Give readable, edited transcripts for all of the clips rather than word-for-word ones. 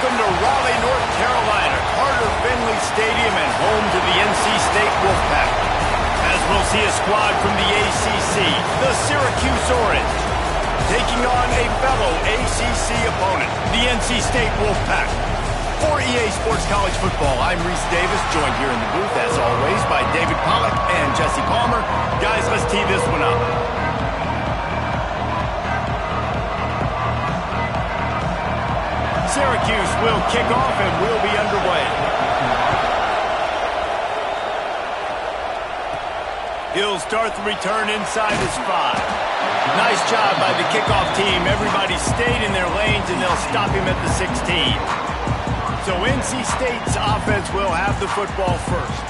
Welcome to Raleigh, North Carolina, Carter Finley Stadium and home to the NC State Wolfpack. As we'll see a squad from the ACC, the Syracuse Orange, taking on a fellow ACC opponent, the NC State Wolfpack. For EA Sports College Football, I'm Reese Davis, joined here in the booth, as always, by David Pollack and Jesse Palmer. Guys, let's tee this one up. Syracuse will kick off and we'll be underway. He'll start the return inside his 5. Nice job by the kickoff team. Everybody stayed in their lanes and they'll stop him at the 16. So NC State's offense will have the football first.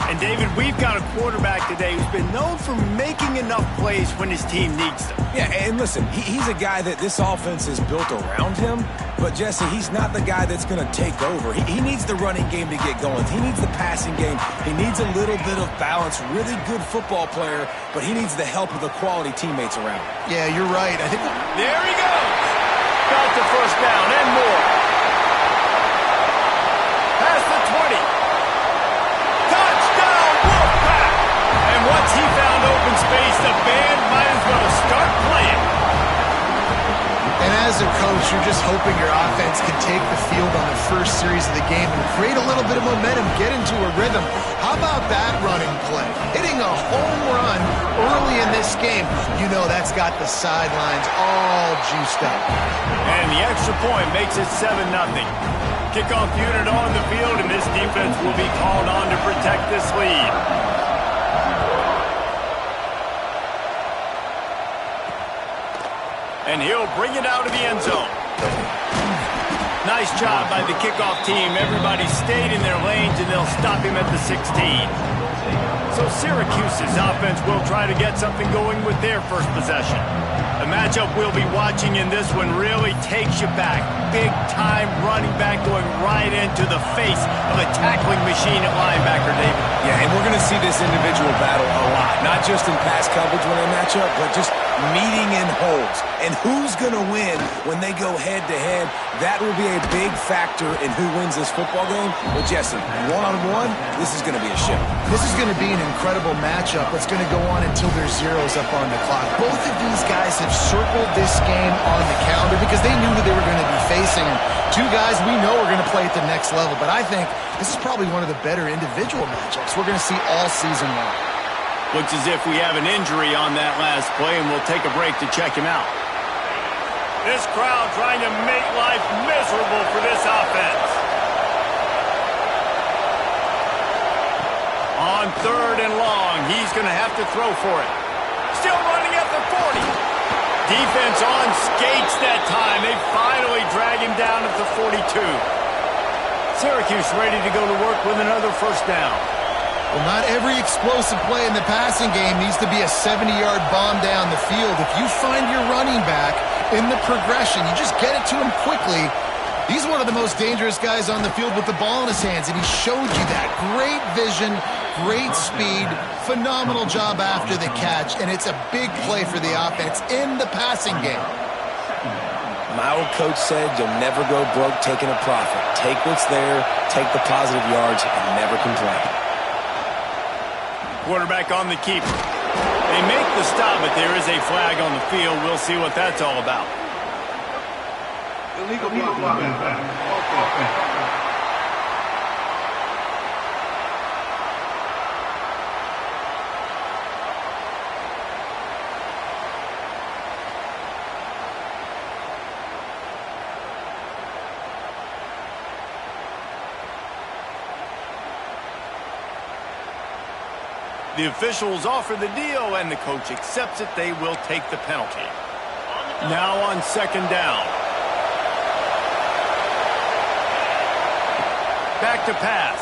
And David, we've got a quarterback today who's been known for making enough plays when his team needs them. Yeah, and listen, he's a guy that this offense is built around him. But, Jesse, he's not the guy that's going to take over. He needs the running game to get going. He needs the passing game. He needs a little bit of balance. Really good football player, but he needs the help of the quality teammates around him. Yeah, you're right. I think there he goes. Got the first down and more. Past the 20. Touchdown, Wolfpack! And once he found open space, the band might as well start playing. And as a coach, you're just hoping your offense can take the field on the first series of the game and create a little bit of momentum, get into a rhythm. How about that running play? Hitting a home run early in this game. You know that's got the sidelines all juiced up. And the extra point makes it 7-0. Kickoff unit on the field, and this defense will be called on to protect this lead. And he'll bring it out of the end zone. Nice job by the kickoff team. Everybody stayed in their lanes, and they'll stop him at the 16. So Syracuse's offense will try to get something going with their first possession. The matchup we'll be watching in this one really takes you back. Big-time running back going right into the face of a tackling machine at linebacker, David. Yeah, and we're going to see this individual battle a lot. Not just in pass coverage when they match up, but just meeting in holes. And who's going to win when they go head-to-head? That will be a big factor in who wins this football game. But, Jesse, one-on-one, this is going to be a show. This is going to be an incredible matchup that's going to go on until there's zeros up on the clock. Both of these guys have circled this game on the calendar because they knew who they were going to be facing. And two guys we know are going to play at the next level. But I think this is probably one of the better individual matchups we're going to see all season long. Looks as if we have an injury on that last play, and we'll take a break to check him out. This crowd trying to make life miserable for this offense. On 3rd and long, he's going to have to throw for it. Still running at the 40. Defense on skates that time. They finally drag him down at the 42. Syracuse ready to go to work with another first down. Well, not every explosive play in the passing game needs to be a 70-yard bomb down the field. If you find your running back in the progression, you just get it to him quickly. He's one of the most dangerous guys on the field with the ball in his hands, and he showed you that. Great vision, great speed, phenomenal job after the catch, and it's a big play for the offense in the passing game. My old coach said you'll never go broke taking a profit. Take what's there, take the positive yards, and never complain. Quarterback on the keeper. They make the stop, but there is a flag on the field. We'll see what that's all about. Illegal block. The officials offer the deal, and the coach accepts it. They will take the penalty. Now on 2nd down. Back to pass.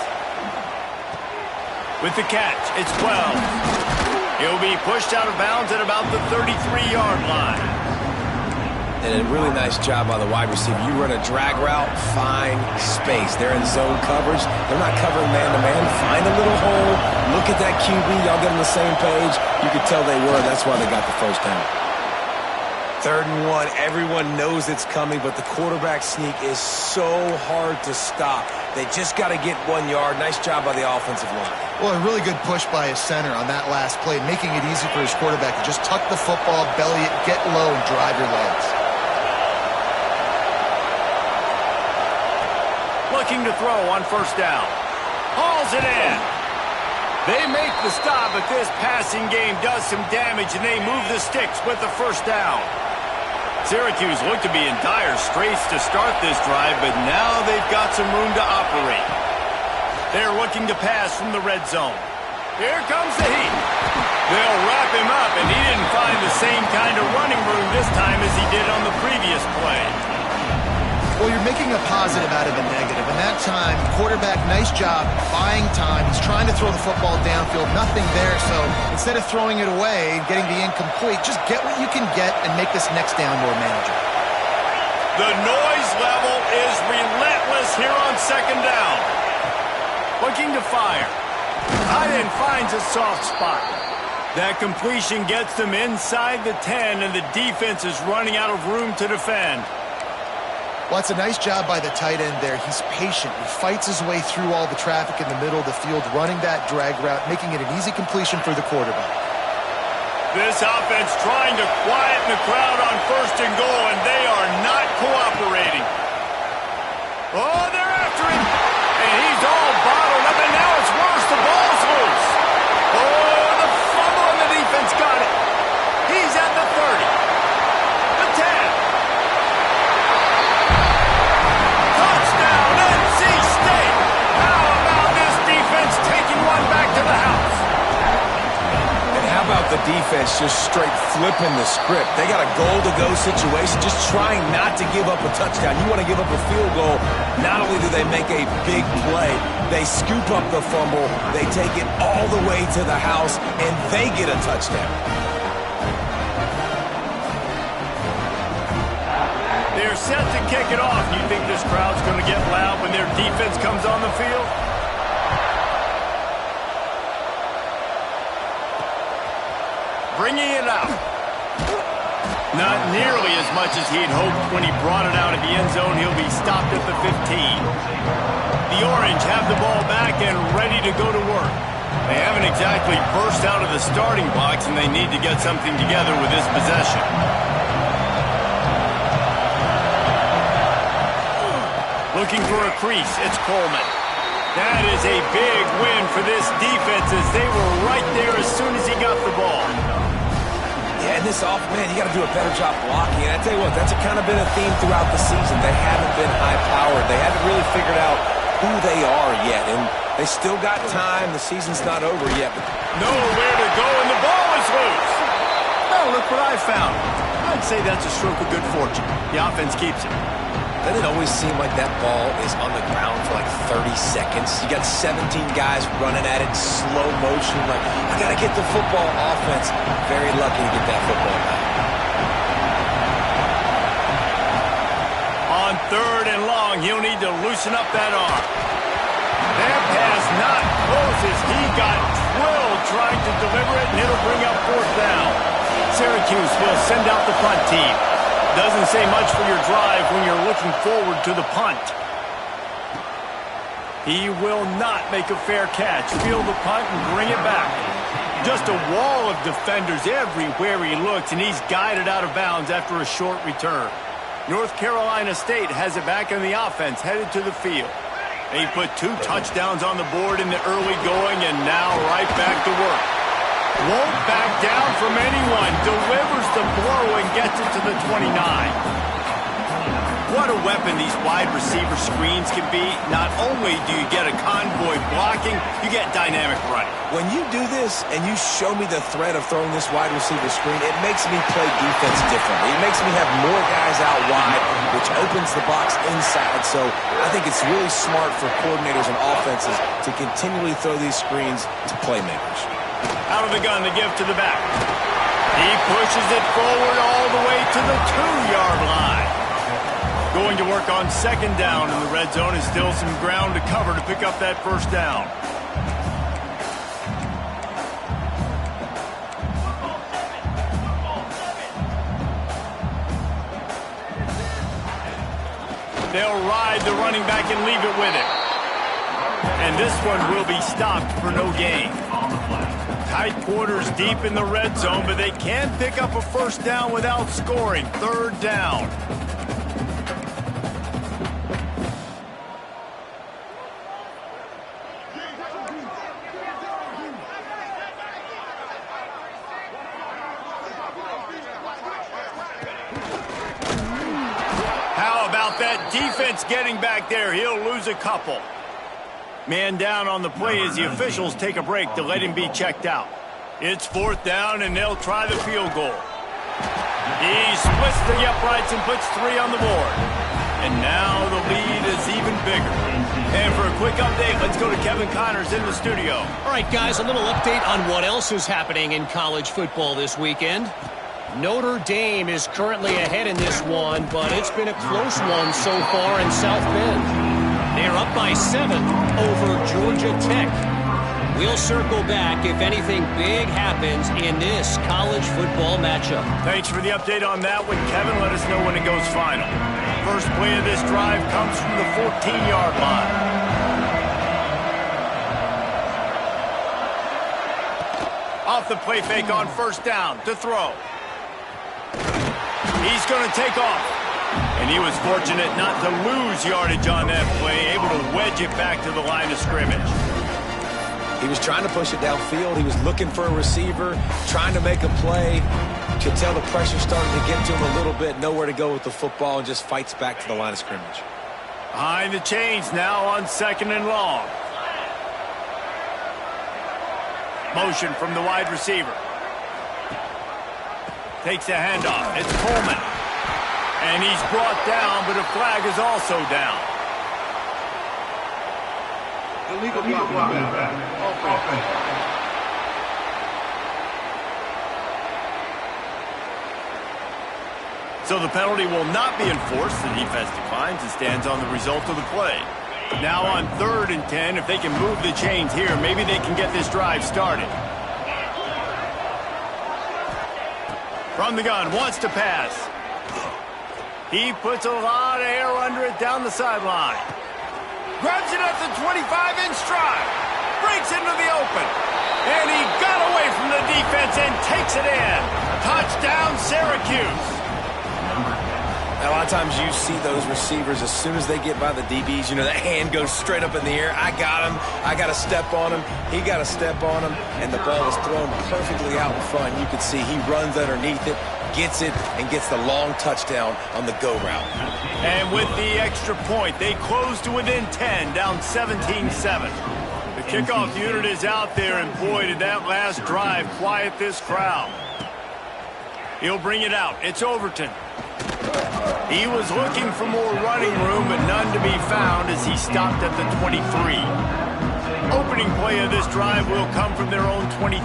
With the catch, it's 12. He'll be pushed out of bounds at about the 33-yard line. And a really nice job by the wide receiver. You run a drag route, find space. They're in zone coverage. They're not covering man-to-man. Find a little hole. Look at that QB. Y'all get on the same page. You could tell they were. That's why they got the first down. 3rd and 1, everyone knows it's coming, but the quarterback sneak is so hard to stop. They just got to get 1 yard. Nice job by the offensive line. Well, a really good push by his center on that last play, making it easy for his quarterback to just tuck the football, belly it, get low, and drive your legs. Looking to throw on 1st down. Hauls it in. They make the stop, but this passing game does some damage, and they move the sticks with the 1st down. Syracuse looked to be in dire straits to start this drive, but now they've got some room to operate. They're looking to pass from the red zone. Here comes the heat. They'll wrap him up, and he didn't find the same kind of running room this time as he did on the previous play. Well, you're making a positive out of a negative, and that time, quarterback, nice job buying time. He's trying to throw the football downfield, nothing there, so instead of throwing it away and getting the incomplete, just get what you can get and make this next down more manageable. The noise level is relentless here on 2nd down. Looking to fire. Tight end finds a soft spot. That completion gets them inside the 10, and the defense is running out of room to defend. Well, it's a nice job by the tight end there. He's patient. He fights his way through all the traffic in the middle of the field, running that drag route, making it an easy completion for the quarterback. This offense trying to quieten the crowd on 1st and goal, and they are not cooperating. Oh, they're after him. And he's all bottled up, and now it's worse. The ball's loose. Oh, the fumble, and the defense got it. He's at the 30. The 10. Touchdown, NC State. How about this defense taking one back to the house? And how about the defense just straight flipping the script? They got a goal-to-go situation, just trying not to give up a touchdown. You want to give up a field goal, not only do they make a big play, they scoop up the fumble, they take it all the way to the house, and they get a touchdown. They're set to kick it off. You think this crowd's going to get loud when their defense comes on the field? Bringing it out. Not nearly as much as he'd hoped when he brought it out of the end zone. He'll be stopped at the 15. The Orange have the ball back and ready to go to work. They haven't exactly burst out of the starting blocks, and they need to get something together with this possession. Looking for a crease, it's Coleman. That is a big win for this defense as they were right there as soon as he got the ball. Yeah, and this man, you got to do a better job blocking. And I tell you what, that's kind of been a theme throughout the season. They haven't been high-powered. They haven't really figured out who they are yet. And they still got time. The season's not over yet. But nowhere to go, and the ball is loose. Oh, look what I found. I'd say that's a stroke of good fortune. The offense keeps it. Doesn't it always seem like that ball is on the ground for like 30 seconds? You got 17 guys running at it, slow motion. Like, I got to get the football. Offense, very lucky to get that football back. On 3rd and long, he'll need to loosen up that arm. That pass not close as he got drilled trying to deliver it, and it'll bring up 4th down. Syracuse will send out the punt team. Doesn't say much for your drive when you're looking forward to the punt. He will not make a fair catch. Field the punt and bring it back. Just a wall of defenders everywhere he looks, and he's guided out of bounds after a short return. North Carolina State has it back in the offense, headed to the field. They put 2 touchdowns on the board in the early going, and now right back to work. Won't back down from anyone. Delivers the blow and gets it to the 29. What a weapon these wide receiver screens can be. Not only do you get a convoy blocking, you get dynamic running. When you do this and you show me the threat of throwing this wide receiver screen, it makes me play defense differently. It makes me have more guys out wide, which opens the box inside. So I think it's really smart for coordinators and offenses to continually throw these screens to playmakers. Out of the gun, the give to the back. He pushes it forward all the way to the 2-yard line. Going to work on 2nd down in the red zone, is still some ground to cover to pick up that 1st down. They'll ride the running back and leave it with him. And this one will be stopped for no gain. Tight quarters deep in the red zone, but they can pick up a first down without scoring. Third down. How about that defense getting back there? He'll lose a couple. Man down on the play as the officials take a break to let him be checked out. It's fourth down, and they'll try the field goal. He splits the uprights and puts 3 on the board. And now the lead is even bigger. And for a quick update, let's go to Kevin Connors in the studio. All right, guys, a little update on what else is happening in college football this weekend. Notre Dame is currently ahead in this one, but it's been a close one so far in South Bend. They're up by 7 over Georgia Tech. We'll circle back if anything big happens in this college football matchup. Thanks for the update on that one, Kevin. Let us know when it goes final. First play of this drive comes from the 14-yard line. Off the play fake on first down to throw. He's going to take off. And he was fortunate not to lose yardage on that play, able to wedge it back to the line of scrimmage. He was trying to push it downfield. He was looking for a receiver, trying to make a play. Could tell the pressure started to get to him a little bit. Nowhere to go with the football, and just fights back to the line of scrimmage. Behind the chains now on 2nd and long. Motion from the wide receiver. Takes a handoff. It's Coleman. And he's brought down, but a flag is also down. Illegal block. So the penalty will not be enforced. The defense declines and stands on the result of the play. Now on 3rd and 10, if they can move the chains here, maybe they can get this drive started. From the gun, wants to pass. He puts a lot of air under it down the sideline. Grabs it at the 25 in stride. Breaks into the open. And he got away from the defense and takes it in. Touchdown, Syracuse. A lot of times you see those receivers, as soon as they get by the DBs, you know, that hand goes straight up in the air. I got him. I got to step on him. He got to step on him. And the ball is thrown perfectly out in front. You can see he runs underneath it, gets it, and gets the long touchdown on the go route. And with the extra point, they close to within 10, down 17-7. The kickoff unit is out there, and boy, did that last drive quiet this crowd. He'll bring it out. It's Overton. He was looking for more running room, but none to be found as he stopped at the 23. Opening play of this drive will come from their own 23.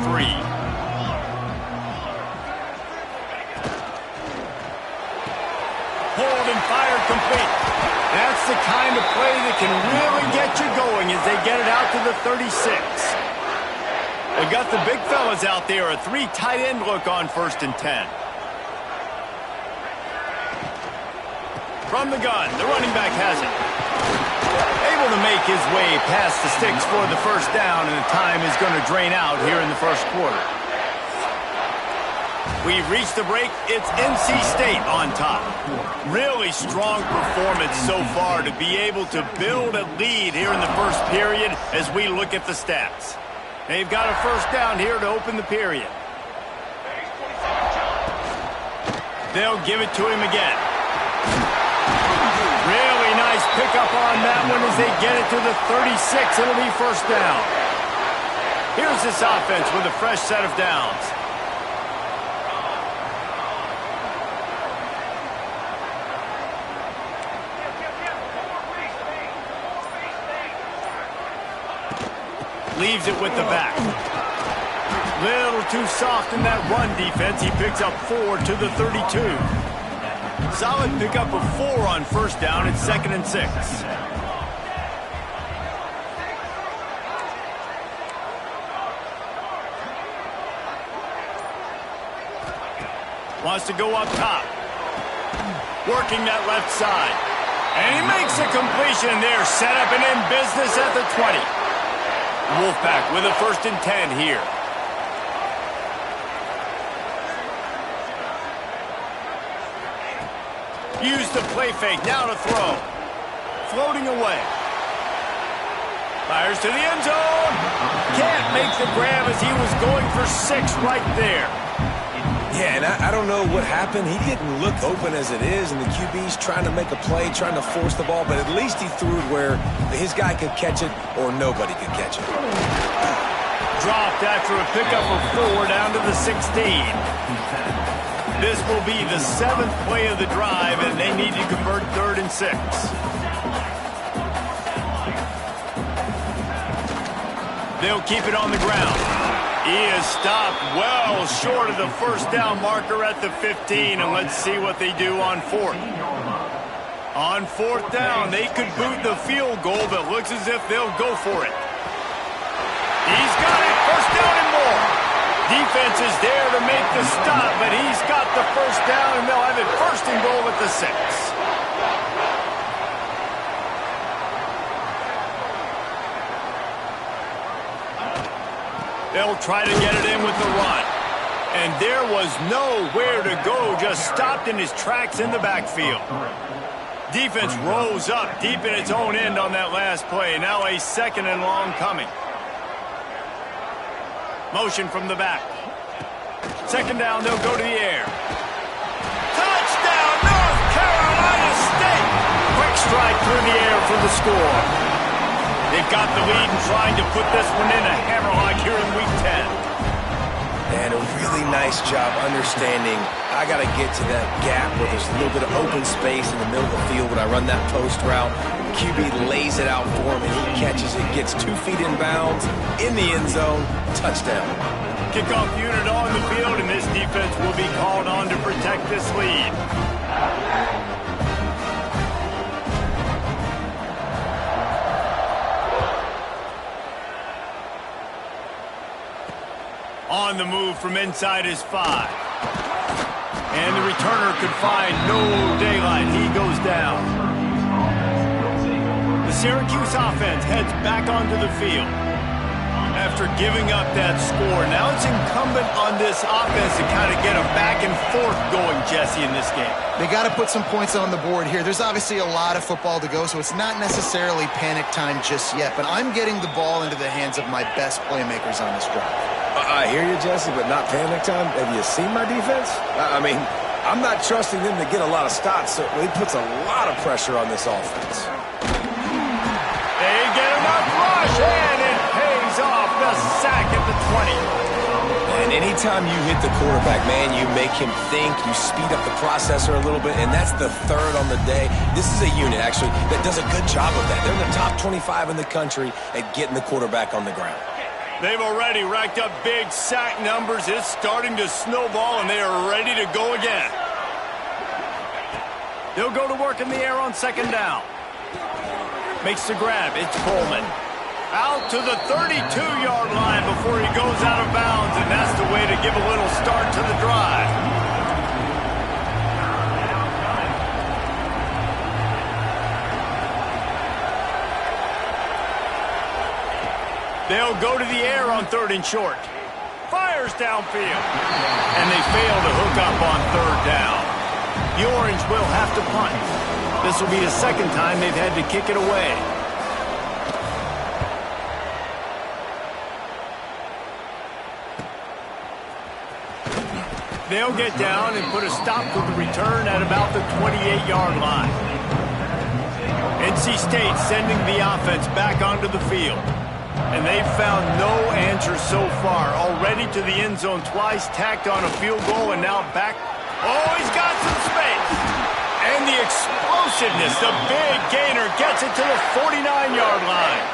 Hold and fire complete. That's the kind of play that can really get you going as they get it out to the 36. They got the big fellas out there, a 3 tight end look on 1st and 10. From the gun, the running back has it. Able to make his way past the sticks for the first down, and the time is going to drain out here in the first quarter. We've reached the break. It's NC State on top. Really strong performance so far to be able to build a lead here in the first period as we look at the stats. They've got a first down here to open the period. They'll give it to him again. Really nice pickup on that one as they get it to the 36. It'll be first down. Here's this offense with a fresh set of downs. Leaves it with the back. Little too soft in that run defense. He picks up 4 to the 32. Solid pickup of 4 on first down. It's 2nd and 6. Wants to go up top. Working that left side. And he makes a completion there, set up and in business at the 20. Wolfpack with a 1st and 10 here. Use the play fake, now to throw. Floating away. Fires to the end zone. Can't make the grab as he was going for 6 right there. Yeah, and I don't know what happened. He didn't look open as it is, and the QB's trying to make a play, trying to force the ball, but at least he threw it where his guy could catch it or nobody could catch it. Dropped after a pickup of 4 down to the 16. This will be the 7th play of the drive, and they need to convert 3rd and 6. They'll keep it on the ground. He is stopped well short of the 1st down marker at the 15, and let's see what they do on 4th. On 4th down, they could boot the field goal, but looks as if they'll go for it. He's got it, 1st down and more. Defense is there to make the stop, but he's got the 1st down, and they'll have it 1st and goal at the 6. They'll try to get it in with the run. And there was nowhere to go, just stopped in his tracks in the backfield. Defense rose up deep in its own end on that last play. Now a 2nd and long coming. Motion from the back. 2nd down, they'll go to the air. Touchdown, North Carolina State! Quick strike through the air for the score. They've got the lead and trying to put this one in a hammerlock here in Week 10. And a really nice job understanding I got to get to that gap where there's a little bit of open space in the middle of the field when I run that post route. QB lays it out for him, and he catches it, gets 2 feet in bounds, in the end zone, touchdown. Kickoff unit on the field, and this defense will be called on to protect this lead. On the move from inside his 5. And the returner could find no daylight. He goes down. The Syracuse offense heads back onto the field. After giving up that score, now it's incumbent on this offense to kind of get a back and forth going, Jesse, in this game. They got to put some points on the board here. There's obviously a lot of football to go, so it's not necessarily panic time just yet, but I'm getting the ball into the hands of my best playmakers on this drive. I hear you, Jesse, but not panic time. Have you seen my defense? I mean, I'm not trusting them to get a lot of stops, so he puts a lot of pressure on this offense. They get enough rush, and it pays off. The sack at the 20. And anytime you hit the quarterback, man, you make him think, you speed up the processor a little bit, and that's the 3rd on the day. This is a unit, actually, that does a good job of that. They're in the top 25 in the country at getting the quarterback on the ground. They've already racked up big sack numbers. It's starting to snowball, and they are ready to go again. They'll go to work in the air on 2nd down. Makes the grab. It's Coleman. Out to the 32-yard line before he goes out of bounds, and that's the way to give a little start to the drive. They'll go to the air on 3rd and short. Fires downfield. And they fail to hook up on 3rd down. The Orange will have to punt. This will be the 2nd time they've had to kick it away. They'll get down and put a stop to the return at about the 28-yard line. NC State sending the offense back onto the field. And they've found no answer so far. Already to the end zone twice, tacked on a field goal, and now back. Oh, he's got some space. And the explosiveness, the big gainer gets it to the 49-yard line.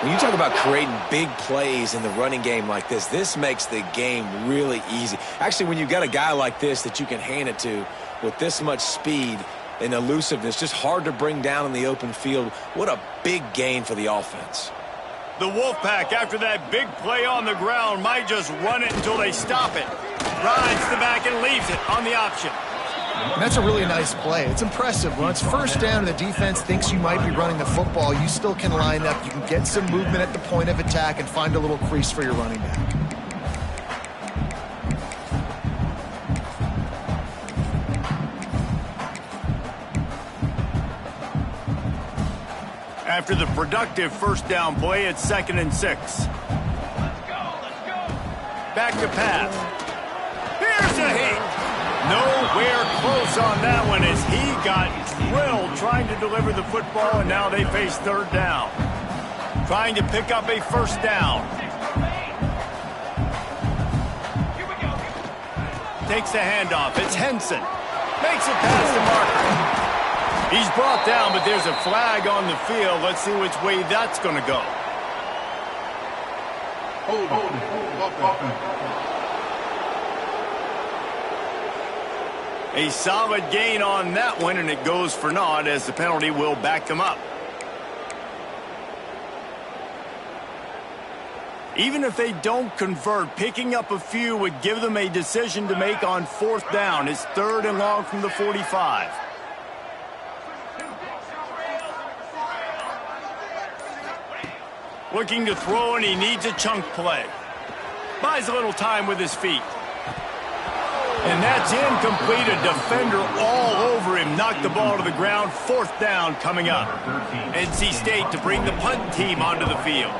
When you talk about creating big plays in the running game like this makes the game really easy. Actually, when you've got a guy like this that you can hand it to with this much speed and elusiveness, just hard to bring down in the open field, what a big gain for the offense. The Wolfpack, after that big play on the ground, might just run it until they stop it. Rides the back and leaves it on the option. And that's a really nice play. It's impressive. When it's first down and the defense thinks you might be running the football, you still can line up. You can get some movement at the point of attack and find a little crease for your running back. After the productive first down play, it's 2nd and 6. Let's go. Back to pass. Here's a hit. Nowhere close on that one as he got drilled trying to deliver the football, and now they face 3rd down. Trying to pick up a first down. Takes the handoff. It's Henson. Makes it past the marker. He's brought down, but there's a flag on the field. Let's see which way that's going to go. Hold. A solid gain on that one, and it goes for naught as the penalty will back them up. Even if they don't convert, picking up a few would give them a decision to make on 4th down. It's 3rd and long from the 45. Looking to throw, and he needs a chunk play. Buys a little time with his feet. And that's incomplete. A defender all over him. Knocked the ball to the ground. 4th down coming up. NC State to bring the punt team onto the field.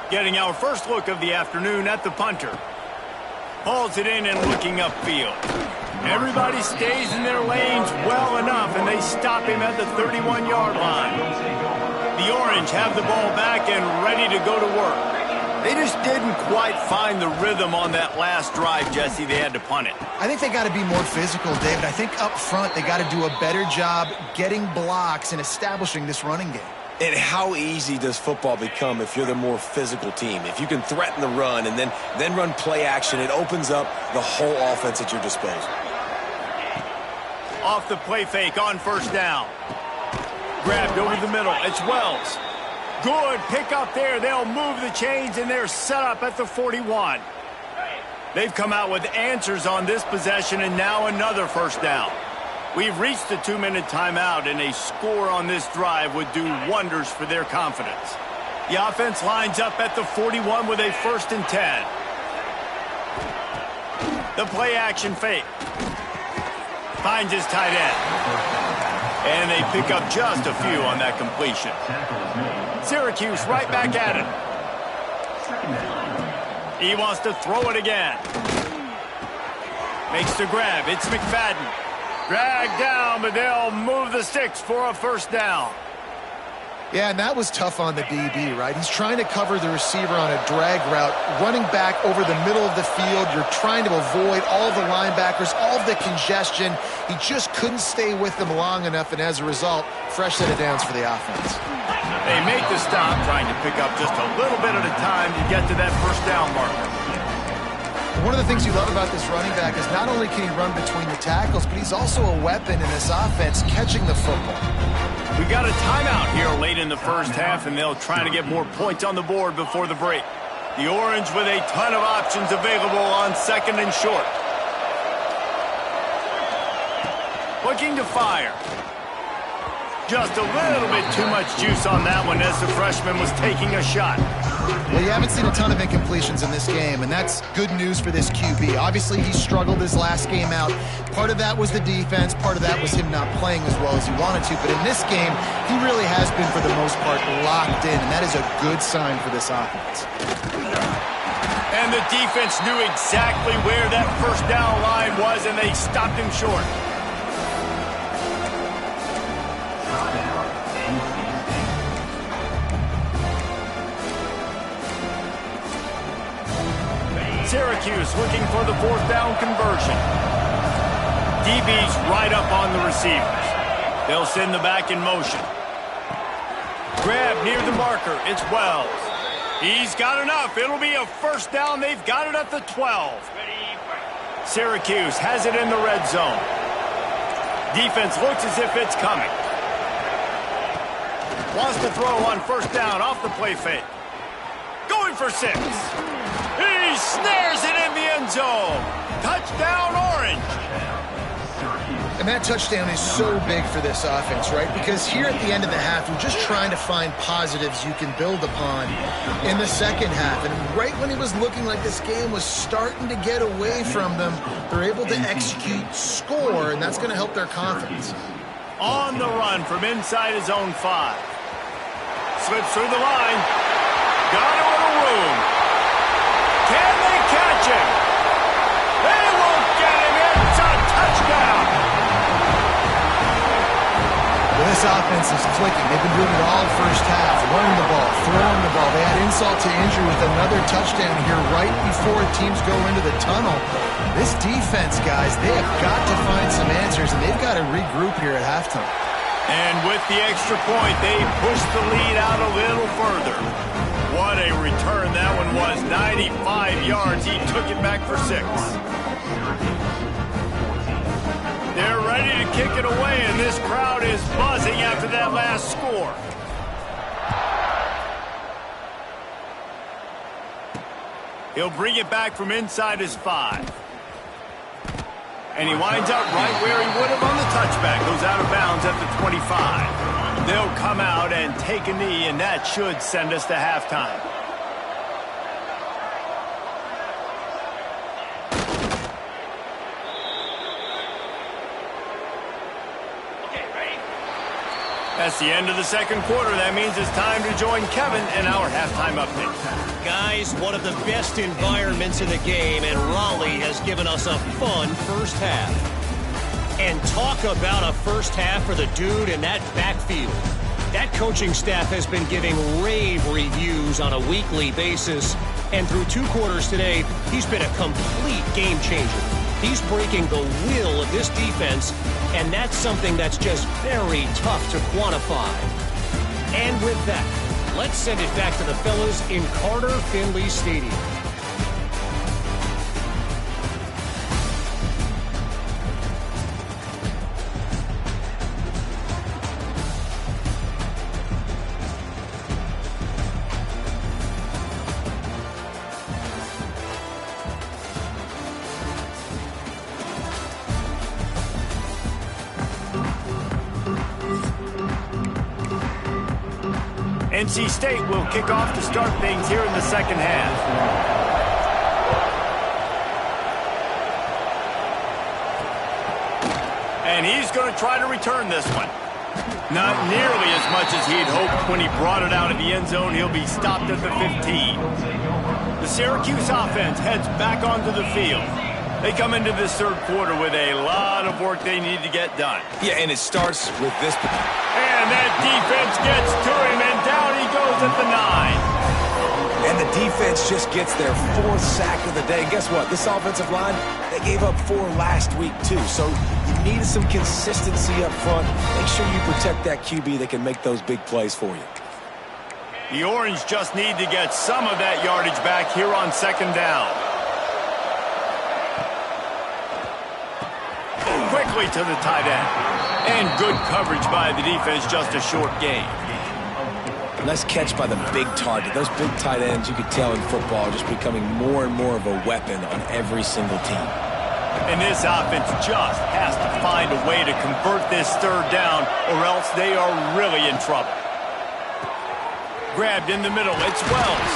Getting our first look of the afternoon at the punter. Hauls it in and looking upfield. Everybody stays in their lanes well enough, and they stop him at the 31-yard line. The Orange have the ball back and ready to go to work. They just didn't quite find the rhythm on that last drive, Jesse. They had to punt it. I think they got to be more physical, David. I think up front they got to do a better job getting blocks and establishing this running game. And how easy does football become if you're the more physical team? If you can threaten the run and then run play action, it opens up the whole offense at your disposal. Off the play fake on 1st down. Grabbed over the middle. It's Wells. Good pick up there. They'll move the chains, and they're set up at the 41. They've come out with answers on this possession, and now another 1st down. We've reached the 2-minute timeout, and a score on this drive would do wonders for their confidence. The offense lines up at the 41 with a 1st and 10. The play action fake. Finds his tight end. And they pick up just a few on that completion. Syracuse right back at it. He wants to throw it again. Makes the grab. It's McFadden. Dragged down, but they'll move the sticks for a 1st down. Yeah, and that was tough on the DB, right? He's trying to cover the receiver on a drag route, running back over the middle of the field. You're trying to avoid all the linebackers, all of the congestion. He just couldn't stay with them long enough, and as a result, fresh set of downs for the offense. They make the stop, trying to pick up just a little bit at a time to get to that 1st down marker. One of the things you love about this running back is not only can he run between the tackles, but he's also a weapon in this offense, catching the football. We got a timeout here late in the 1st half, and they'll try to get more points on the board before the break. The Orange with a ton of options available on 2nd and short. Looking to fire. Just a little bit too much juice on that one as the freshman was taking a shot. Well, you haven't seen a ton of incompletions in this game, and that's good news for this QB. Obviously, he struggled his last game out. Part of that was the defense. Part of that was him not playing as well as he wanted to. But in this game, he really has been, for the most part, locked in, and that is a good sign for this offense. And the defense knew exactly where that 1st down line was, and they stopped him short. Syracuse looking for the 4th down conversion. DB's right up on the receivers. They'll send the back in motion. Grab near the marker. It's Wells. He's got enough. It'll be a 1st down. They've got it at the 12. Syracuse has it in the red zone. Defense looks as if it's coming. Wants to throw on 1st down off the play fake. Going for 6. He snares it in the end zone. Touchdown, Orange. And that touchdown is so big for this offense, right? Because here at the end of the half, you're just trying to find positives you can build upon in the second half. And right when it was looking like this game was starting to get away from them, they're able to execute, score, and that's going to help their confidence. On the run from inside his own 5. Slips through the line. Got a little room. Can they catch him? They won't get him. It's a touchdown. This offense is clicking. They've been doing it all first half, running the ball, throwing the ball. They had insult to injury with another touchdown here right before teams go into the tunnel. This defense, guys, they have got to find some answers, and they've got to regroup here at halftime. And with the extra point, they pushed the lead out a little further. What a return that one was. 95 yards. He took it back for 6. They're ready to kick it away, and this crowd is buzzing after that last score. He'll bring it back from inside his 5. And he winds up right where he would have on the touchback. Goes out of bounds at the 25. They'll come out and take a knee, and that should send us to halftime. That's the end of the second quarter. That means it's time to join Kevin in our halftime update. Guys, one of the best environments in the game, and Raleigh has given us a fun first half. And talk about a first half for the dude in that backfield. That coaching staff has been giving rave reviews on a weekly basis, and through 2 quarters today, he's been a complete game changer. He's breaking the will of this defense, and that's something that's just very tough to quantify. And with that, let's send it back to the fellas in Carter Finley Stadium. NC State will kick off to start things here in the second half. And he's going to try to return this one. Not nearly as much as he'd hoped. When he brought it out of the end zone, he'll be stopped at the 15. The Syracuse offense heads back onto the field. They come into this third quarter with a lot of work they need to get done. Yeah, and it starts with this. And that defense gets to him, and down he goes at the 9. And the defense just gets their 4th sack of the day. Guess what? This offensive line, they gave up 4 last week, too. So you needed some consistency up front. Make sure you protect that QB that can make those big plays for you. The Orange just need to get some of that yardage back here on second down. Quickly to the tight end. And good coverage by the defense, just a short gain. Nice catch by the big target. Those big tight ends, you could tell in football, are just becoming more and more of a weapon on every single team. And this offense just has to find a way to convert this third down, or else they are really in trouble. Grabbed in the middle, it's Wells.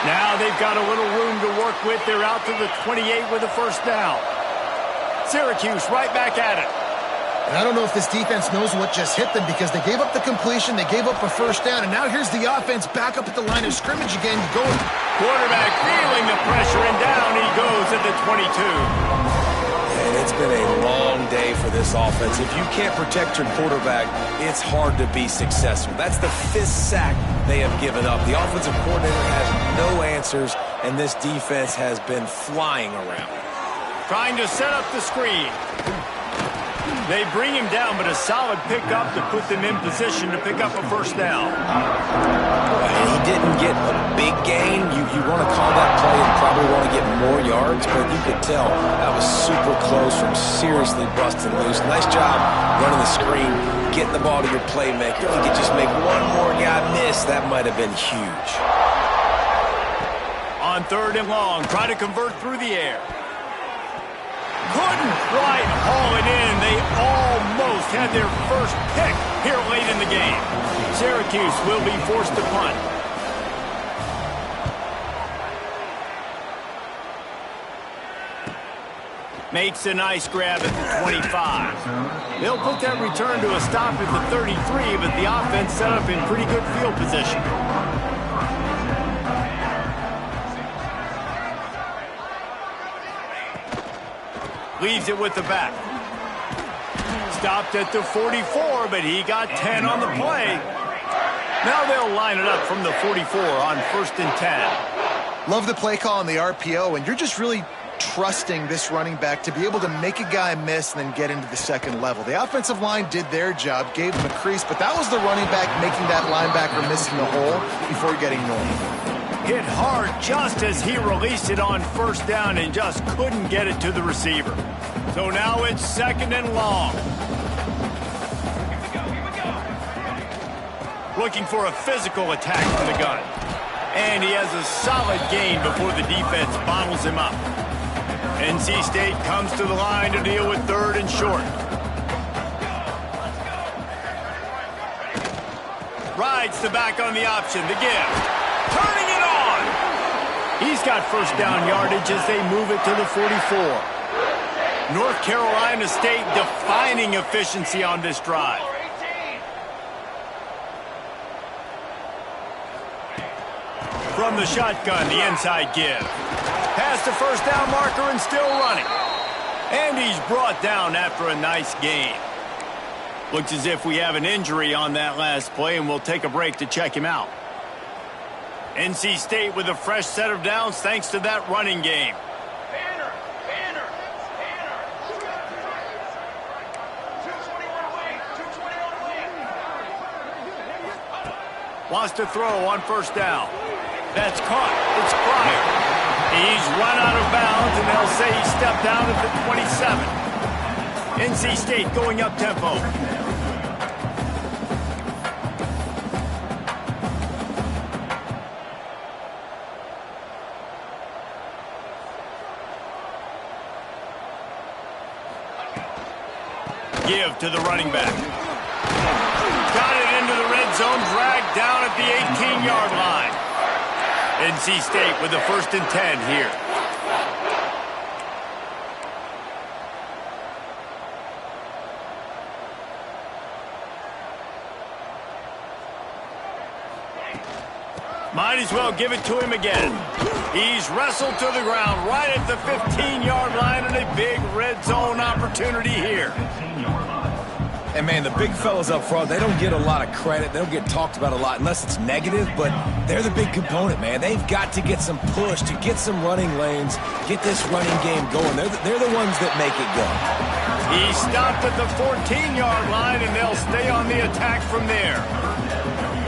Now they've got a little room to work with. They're out to the 28 with a first down. Syracuse right back at it. And I don't know if this defense knows what just hit them, because they gave up the completion, they gave up a first down, and now here's the offense back up at the line of scrimmage again. Going. Quarterback feeling the pressure, and down he goes at the 22. And it's been a long day for this offense. If you can't protect your quarterback, it's hard to be successful. That's the 5th sack they have given up. The offensive coordinator has no answers, and this defense has been flying around. Trying to set up the screen. They bring him down, but a solid pickup to put them in position to pick up a first down. And he didn't get a big gain. You want to call that play and probably want to get more yards, but you could tell that was super close from seriously busting loose. Nice job running the screen, getting the ball to your playmaker. If you could just make one more guy miss, that might have been huge. On 3rd and long, try to convert through the air. Couldn't. Right, haul it in. They almost had their first pick here late in the game. Syracuse will be forced to punt. Makes a nice grab at the 25. They'll put that return to a stop at the 33, but the offense set up in pretty good field position. Leaves it with the back. Stopped at the 44, but he got 10 on the play. Now they'll line it up from the 44 on 1st and 10. Love the play call on the RPO, and you're just really trusting this running back to be able to make a guy miss and then get into the second level. The offensive line did their job, gave him a crease, but that was the running back making that linebacker missing the hole before getting normal. Hit hard just as he released it on 1st down and just couldn't get it to the receiver. So now it's 2nd and long. Looking for a physical attack from the gun. And he has a solid gain before the defense bottles him up. NC State comes to the line to deal with 3rd and short. Rides the back on the option, the give. Turning it on! He's got 1st down yardage as they move it to the 44. North Carolina State defining efficiency on this drive. From the shotgun, the inside give. Past the 1st down marker and still running. And he's brought down after a nice gain. Looks as if we have an injury on that last play, and we'll take a break to check him out. NC State with a fresh set of downs thanks to that running game. Banner. 221 away. 221 away. Wants to throw on 1st down. That's caught. It's Pryor. He's run out of bounds, and they'll say he stepped out at the 27. NC State going up tempo. Give to the running back. Got it into the red zone, dragged down at the 18-yard line. NC State with the 1st and 10 here. Might as well give it to him again. He's wrestled to the ground right at the 15-yard line, and a big red zone opportunity here. And, man, the big fellas up front, they don't get a lot of credit. They don't get talked about a lot unless it's negative, but they're the big component, man. They've got to get some push, to get some running lanes, get this running game going. They're the ones that make it go. He stopped at the 14-yard line, and they'll stay on the attack from there.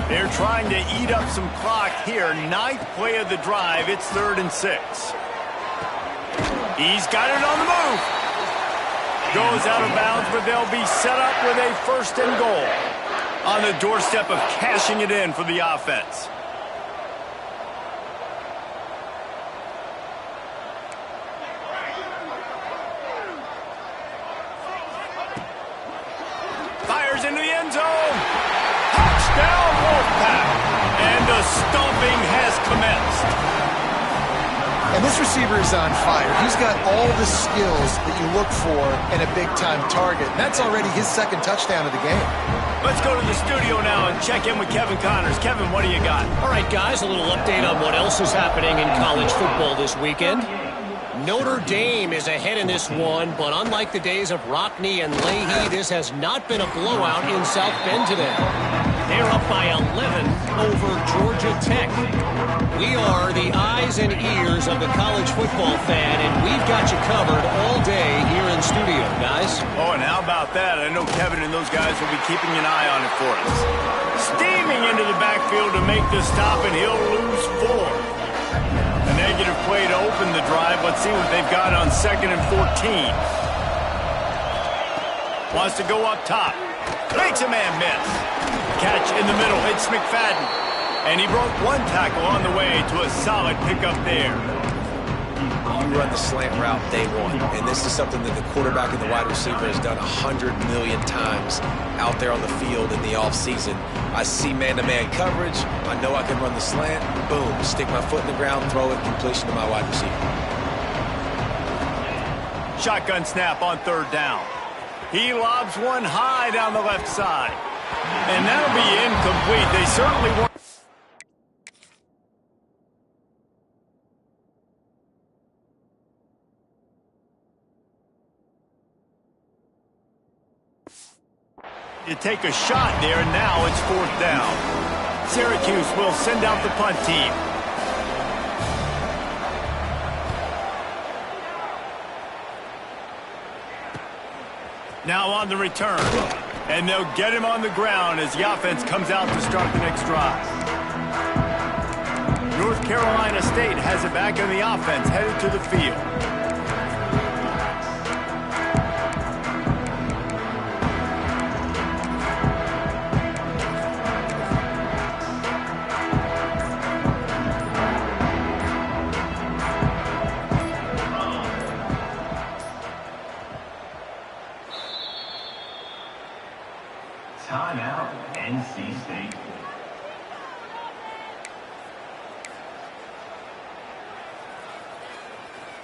They're trying to eat up some clock here. 9th play of the drive. It's 3rd and 6. He's got it on the move. Goes out of bounds, but they'll be set up with a 1st and goal on the doorstep of cashing it in for the offense. Fires into the end zone. Touchdown, Wolfpack. And the stomping has commenced. And this receiver is on fire. He's got all the skills that you look for in a big-time target. And that's already his 2nd touchdown of the game. Let's go to the studio now and check in with Kevin Connors. Kevin, what do you got? All right, guys, a little update on what else is happening in college football this weekend. Notre Dame is ahead in this one, but unlike the days of Rockne and Leahy, this has not been a blowout in South Bend today. They're up by 11 over Georgia Tech. We are the eyes and ears of the college football fan, and we've got you covered all day here in studio, guys. Oh, and how about that? I know Kevin and those guys will be keeping an eye on it for us. Steaming into the backfield to make the stop, and he'll lose 4. A negative play to open the drive. Let's see what they've got on 2nd and 14. Wants to go up top. Makes a man miss. Catch in the middle. It's McFadden. And he broke 1 tackle on the way to a solid pickup there. You run the slant route day one, and this is something that the quarterback and the wide receiver has done 100 million times out there on the field in the offseason. I see man-to-man coverage. I know I can run the slant. Boom, stick my foot in the ground, throw it, completion to my wide receiver. Shotgun snap on third down. He lobs one high down the left side. And that'll be incomplete. They certainly won't. You take a shot there, and now it's fourth down. Syracuse will send out the punt team. Now on the return. And they'll get him on the ground as the offense comes out to start the next drive. North Carolina State has it back on the offense, headed to the field. Timeout, NC State.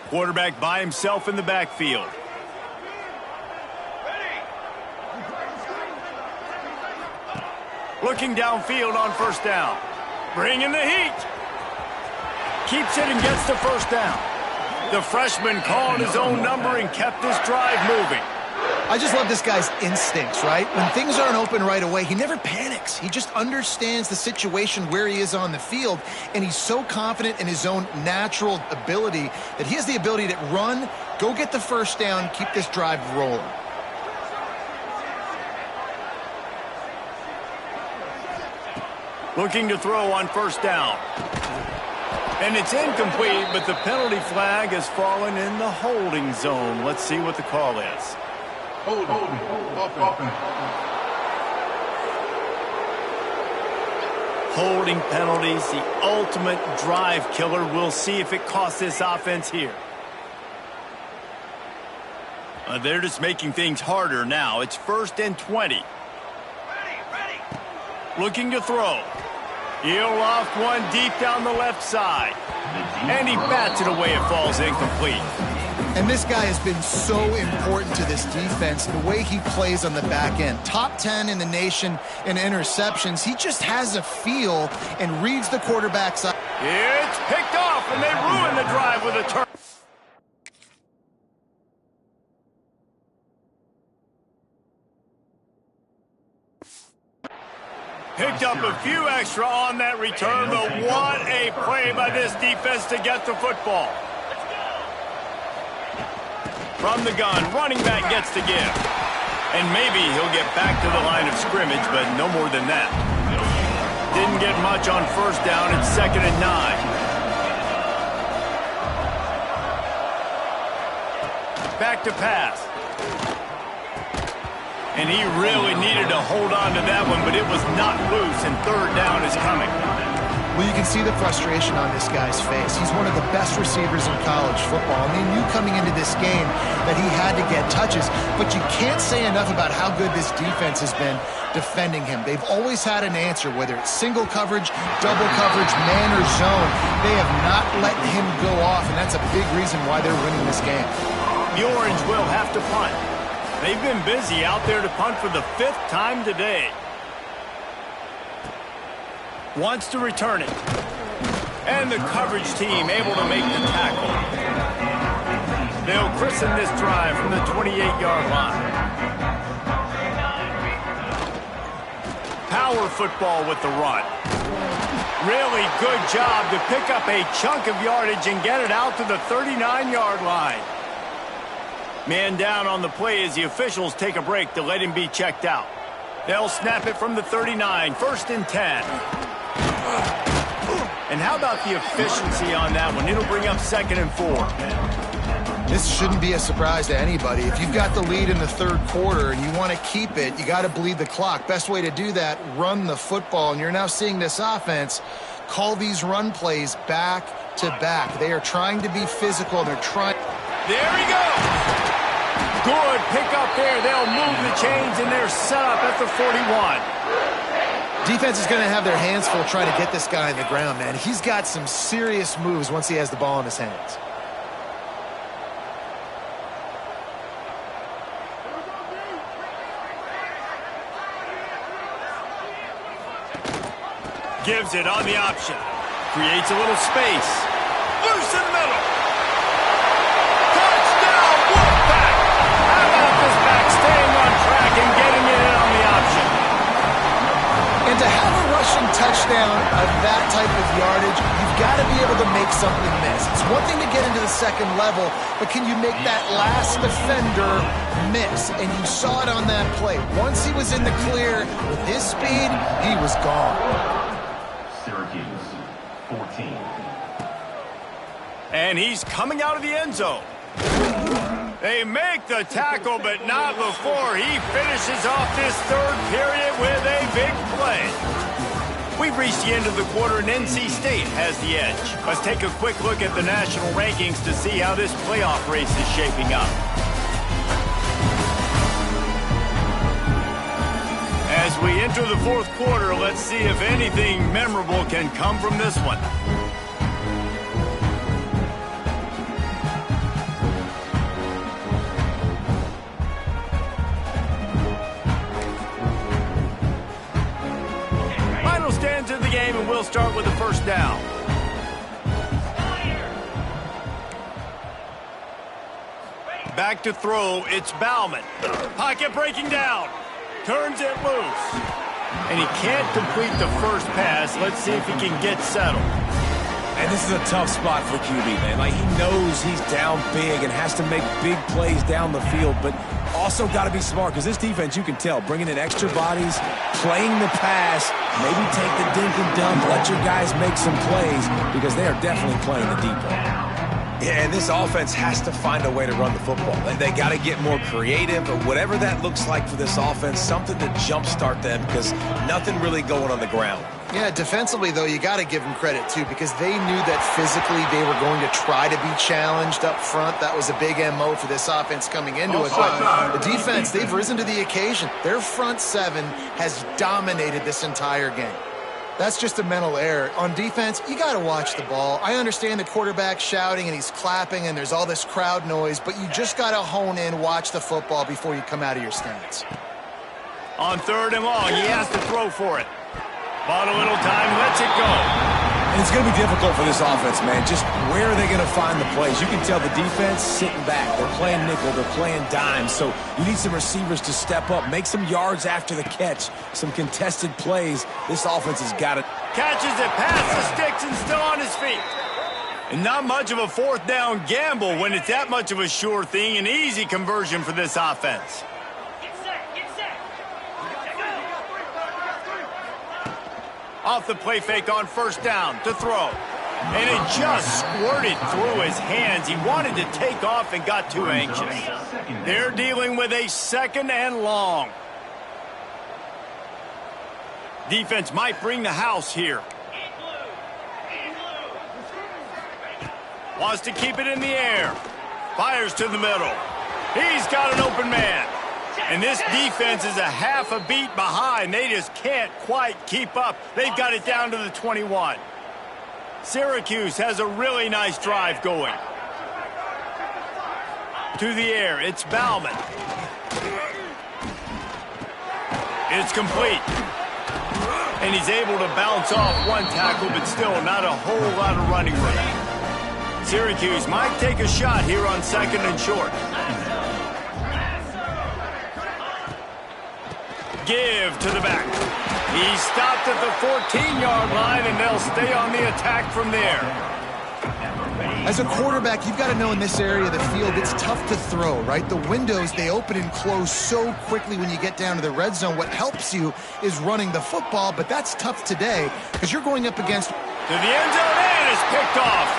Quarterback by himself in the backfield. Looking downfield on first down. Bringing the heat. Keeps it and gets the first down. The freshman called his own number and kept this drive moving. I just love this guy's instincts, right? When things aren't open right away, he never panics. He just understands the situation where he is on the field, and he's so confident in his own natural ability that he has the ability to run, go get the first down, keep this drive rolling. Looking to throw on first down. And it's incomplete, but the penalty flag has fallen in the holding zone. Let's see what the call is. Holding penalties, the ultimate drive killer. We'll see if it costs this offense here. They're just making things harder now. It's 1st and 20. Looking to throw. He'll loft one deep down the left side. And he bats it away. It falls incomplete. And this guy has been so important to this defense, the way he plays on the back end. Top 10 in the nation in interceptions. He just has a feel and reads the quarterback's eye. It's picked off, and they ruin the drive with a turn. Picked up a few extra on that return, but what a play by this defense to get the football. From the gun, running back gets the give. And maybe he'll get back to the line of scrimmage, but no more than that. Didn't get much on first down. It's 2nd and 9. Back to pass. And he really needed to hold on to that one, but it was not loose, and 3rd down is coming. Well, you can see the frustration on this guy's face. He's one of the best receivers in college football. And they knew coming into this game that he had to get touches. But you can't say enough about how good this defense has been defending him. They've always had an answer, whether it's single coverage, double coverage, man or zone. They have not let him go off, and that's a big reason why they're winning this game. The Orange will have to punt. They've been busy out there to punt for the 5th time today. Wants to return it. And the coverage team able to make the tackle. They'll christen this drive from the 28-yard line. Power football with the run. Really good job to pick up a chunk of yardage and get it out to the 39-yard line. Man down on the play as the officials take a break to let him be checked out. They'll snap it from the 39, 1st and 10. And how about the efficiency on that one? It'll bring up 2nd and 4. This shouldn't be a surprise to anybody. If you've got the lead in the 3rd quarter and you want to keep it, you got to bleed the clock. Best way to do that, run the football. And you're now seeing this offense call these run plays back back-to-back. They are trying to be physical. They're trying. There he goes. Good pick up there. They'll move the chains, and they're set up at the 41. Defense is going to have their hands full trying to get this guy in the ground, man. He's got some serious moves once he has the ball in his hands. Gives it on the option. Creates a little space. Loose in the middle. Touchdown, Wolfpack! How about this back staying on track and getting it in on the option? And to have a rushing touchdown of that type of yardage, you've got to be able to make something miss. It's one thing to get into the second level, but can you make that last defender miss? And you saw it on that play. Once he was in the clear with his speed, he was gone. Syracuse, 14. And he's coming out of the end zone. They make the tackle, but not before he finishes off this third period with a big play. We've reached the end of the quarter, and NC State has the edge. Let's take a quick look at the national rankings to see how this playoff race is shaping up. As we enter the fourth quarter, let's see if anything memorable can come from this one. Final stands of the game, and we'll start with the first down. Back to throw, it's Bauman. Pocket breaking down. Turns it loose. And he can't complete the first pass. Let's see if he can get settled. And this is a tough spot for QB, man. Like, he knows he's down big and has to make big plays down the field, but also got to be smart, because this defense, you can tell, bringing in extra bodies, playing the pass, maybe take the dink and dump, let your guys make some plays, because they are definitely playing the deep ball. Yeah, and this offense has to find a way to run the football. They got to get more creative, or whatever that looks like for this offense, something to jumpstart them, because nothing really going on the ground. Yeah, defensively, though, you got to give them credit, too, because they knew that physically they were going to try to be challenged up front. That was a big MO for this offense coming into it. But the defense, they've risen to the occasion. Their front seven has dominated this entire game. That's just a mental error. On defense, you got to watch the ball. I understand the quarterback shouting and he's clapping and there's all this crowd noise, but you just got to hone in, watch the football before you come out of your stance. On third and long, he has to throw for it. Bought a little time, lets it go. And it's going to be difficult for this offense, man. Just where are they going to find the plays? You can tell the defense sitting back. They're playing nickel. They're playing dime. So you need some receivers to step up, make some yards after the catch, some contested plays. This offense has got it. Catches it past the sticks and still on his feet. And not much of a fourth down gamble when it's that much of a sure thing. An easy conversion for this offense. Off the play fake on first down to throw. And it just squirted through his hands. He wanted to take off and got too anxious. They're dealing with a second and long. Defense might bring the house here. Wants to keep it in the air. Fires to the middle. He's got an open man. And this defense is a half a beat behind. They just can't quite keep up. They've got it down to the 21. Syracuse has a really nice drive going. To the air, it's Bauman. It's complete. And he's able to bounce off one tackle, but still not a whole lot of running room. Syracuse might take a shot here on second and short. Give to the back. He stopped at the 14-yard line, and they'll stay on the attack from there. As a quarterback, you've got to know in this area of the field, it's tough to throw, right? The windows, they open and close so quickly when you get down to the red zone. What helps you is running the football, but that's tough today because you're going up against... To the end zone, and it's picked off.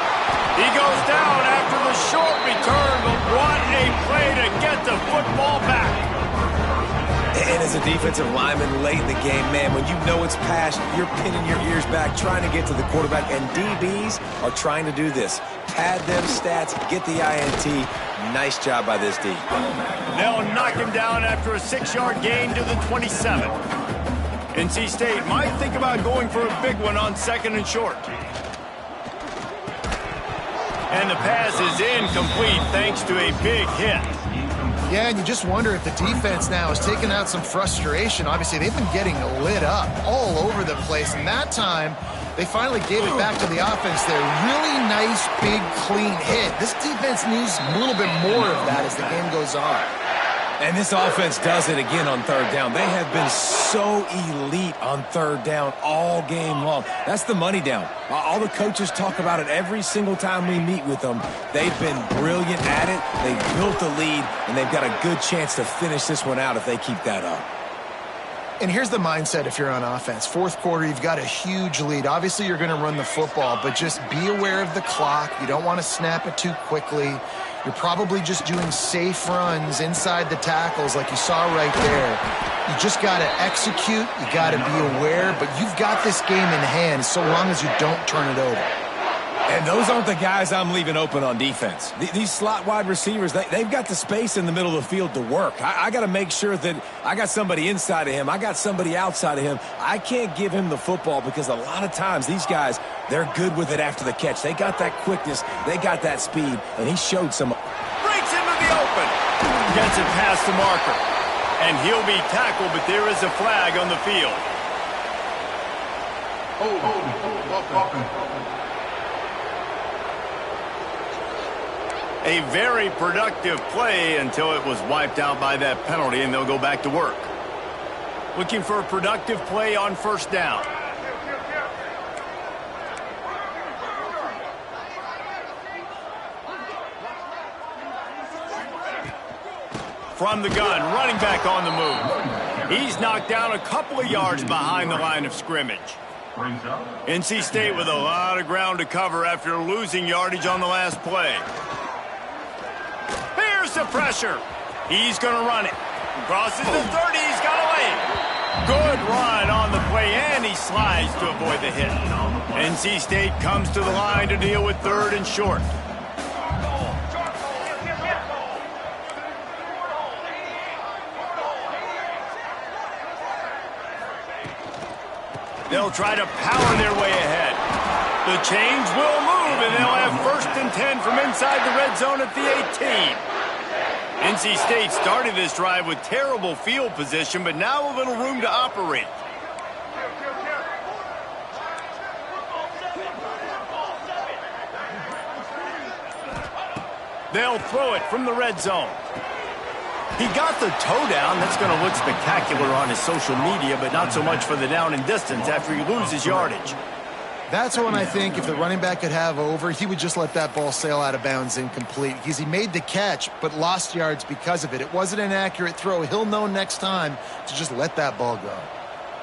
He goes down after the short return, but what a play to get the football back. And And as a defensive lineman late in the game, man, when you know it's past, you're pinning your ears back, trying to get to the quarterback, and DBs are trying to do this. Pad them stats, get the INT. Nice job by this D. They'll knock him down after a 6-yard gain to the 27. NC State might think about going for a big one on 2nd and short. And the pass is incomplete thanks to a big hit. Yeah, and you just wonder if the defense now is taking out some frustration. Obviously, they've been getting lit up all over the place, and that time they finally gave it back to the offense there. Really nice, big, clean hit. This defense needs a little bit more of that as the game goes on. And this offense does it again on 3rd down. They have been so elite on 3rd down all game long. That's the money down. All the coaches talk about it every single time we meet with them. They've been brilliant at it. They've built the lead, and they've got a good chance to finish this one out if they keep that up. And here's the mindset if you're on offense. 4th quarter, you've got a huge lead. Obviously, you're going to run the football, but just be aware of the clock. You don't want to snap it too quickly. You're probably just doing safe runs inside the tackles like you saw right there. You just got to execute. You got to be aware, but you've got this game in hand so long as you don't turn it over. And those aren't the guys I'm leaving open on defense. These slot wide receivers, they've got the space in the middle of the field to work. I got to make sure that I got somebody inside of him. I got somebody outside of him. I can't give him the football because a lot of times these guys, they're good with it after the catch. They got that quickness. They got that speed, and he showed some. Breaks into the open. Gets it past the marker. And he'll be tackled, but there is a flag on the field. A very productive play until it was wiped out by that penalty, and they'll go back to work. Looking for a productive play on 1st down. From the gun, running back on the move. He's knocked down a couple of yards behind the line of scrimmage. NC State with a lot of ground to cover after losing yardage on the last play. Here's the pressure. He's going to run it. Crosses the 30. He's got a lane. Good run on the play, and he slides to avoid the hit. NC State comes to the line to deal with 3rd and short. They'll try to power their way ahead. The chains will move, and they'll have 1st and 10 from inside the red zone at the 18. NC State started this drive with terrible field position, but now a little room to operate. They'll throw it from the red zone. He got the toe down. That's going to look spectacular on his social media, but not so much for the down and distance after he loses yardage. That's one I think if the running back could have over, he would just let that ball sail out of bounds incomplete because he made the catch but lost yards because of it. It wasn't an accurate throw. He'll know next time to just let that ball go.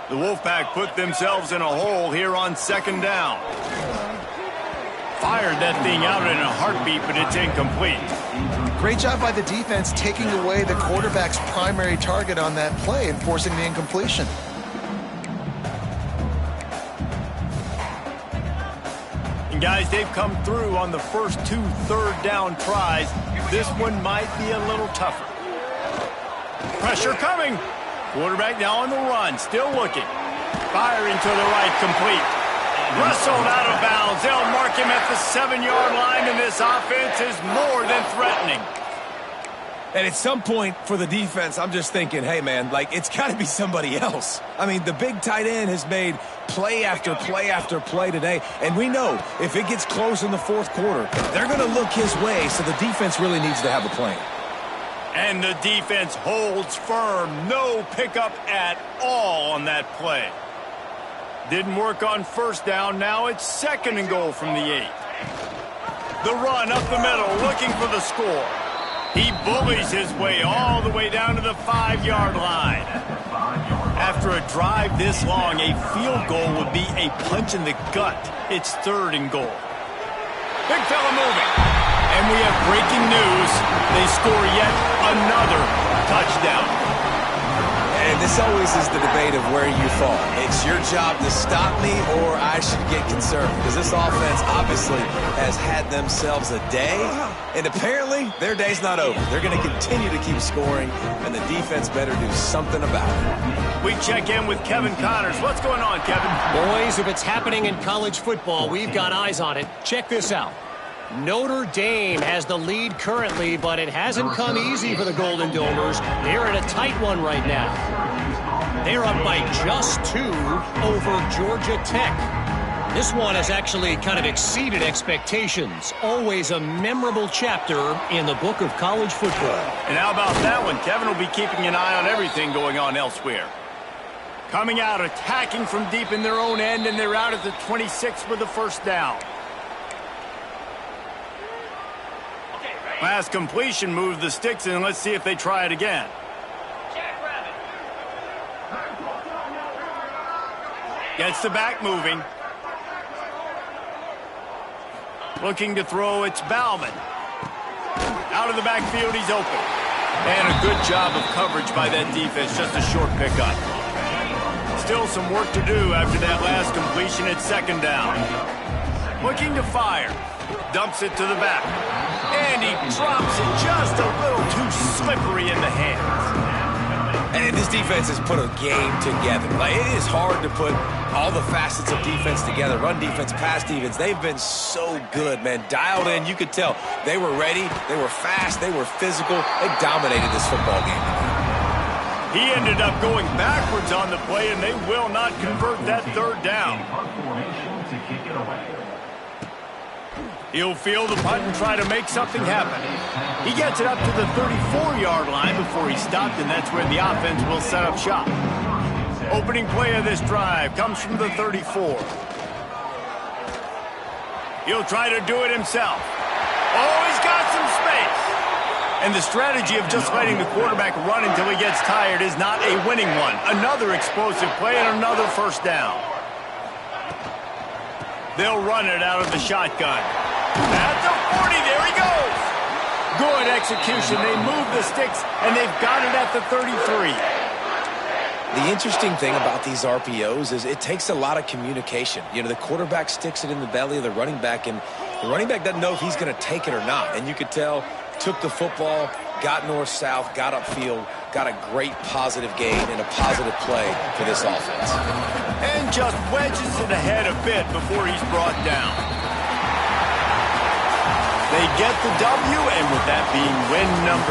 The Wolfpack put themselves in a hole here on 2nd down. Fired that thing out in a heartbeat, but it's incomplete. Great job by the defense taking away the quarterback's primary target on that play and forcing the incompletion. And guys, they've come through on the first 2 3rd down tries. This one might be a little tougher. Pressure coming. Quarterback now on the run, still looking. Firing to the right, complete. Wrestled out of bounds. They'll mark him at the 7-yard line, and this offense is more than threatening. And at some point for the defense, I'm just thinking, hey, man, like, it's got to be somebody else. I mean, the big tight end has made play after play after play today, and we know if it gets close in the 4th quarter, they're going to look his way, so the defense really needs to have a plan. And the defense holds firm. No pickup at all on that play. Didn't work on 1st down. Now it's 2nd and goal from the 8. The run up the middle, looking for the score. He bullies his way all the way down to the 5-yard line. After a drive this long, a field goal would be a punch in the gut. It's 3rd and goal. Big fella moving. And we have breaking news. They score yet another touchdown. And this always is the debate of where you fall. It's your job to stop me or I should get concerned, because this offense obviously has had themselves a day, and apparently their day's not over. They're going to continue to keep scoring, and the defense better do something about it. We check in with Kevin Connors. What's going on, Kevin? Boys, if it's happening in college football, we've got eyes on it. Check this out. Notre Dame has the lead currently, but it hasn't come easy for the Golden Domers. They're in a tight one right now. They're up by just 2 over Georgia Tech. This one has actually kind of exceeded expectations. Always a memorable chapter in the book of college football. And how about that one? Kevin will be keeping an eye on everything going on elsewhere. Coming out, attacking from deep in their own end, and they're out at the 26 for the first down. Last completion moved the sticks in. Let's see if they try it again. Gets the back moving. Looking to throw, it's Bauman. Out of the backfield, he's open. And a good job of coverage by that defense, just a short pickup. Still some work to do after that last completion at second down. Looking to fire. Dumps it to the back. And he drops it just a little too slippery in the hands. And this defense has put a game together. Like, it is hard to put all the facets of defense together. Run defense, pass defense. They've been so good, man. Dialed in. You could tell they were ready. They were fast. They were physical. They dominated this football game. He ended up going backwards on the play, and they will not convert that third down. He'll field the punt and try to make something happen. He gets it up to the 34-yard line before he stopped, and that's where the offense will set up shop. Opening play of this drive comes from the 34. He'll try to do it himself. Oh, he's got some space. And the strategy of just letting the quarterback run until he gets tired is not a winning one. Another explosive play and another first down. They'll run it out of the shotgun. At the 40, there he goes. Good execution. They move the sticks, and they've got it at the 33. The interesting thing about these RPOs is it takes a lot of communication. You know, the quarterback sticks it in the belly of the running back, and the running back doesn't know if he's going to take it or not. And you could tell, took the football, got north-south, got upfield, got a great positive gain and a positive play for this offense. And just wedges it ahead a bit before he's brought down. They get the W, and with that being win number